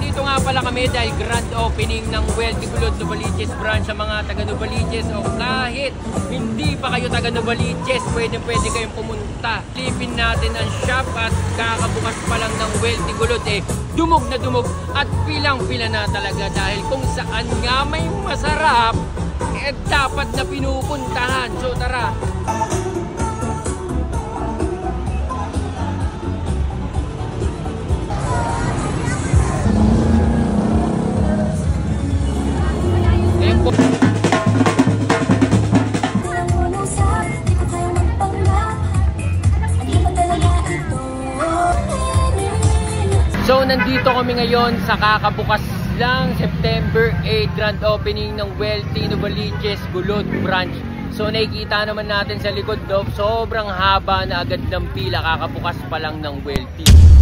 nandito nga pala kami dahil grand opening ng Wealthy Gulod Novaliches branch sa mga taga Novaliches o kahit hindi pa kayo taga Novaliches, pwede kayong pumunta. Lipin natin ang shop at kakabukas pa lang ng Wealthy Gulod dumog na dumog at pilang-pila na talaga dahil kung saan nga may masarap dapat na pinupuntahan. So tara! So nandito kami ngayon sa kakabukas lang September 8 grand opening ng Wealthy Novaliches Gulod branch. So nakikita naman natin sa likod sobrang haba na agad ng pila kakabukas pa lang ng Wealthy.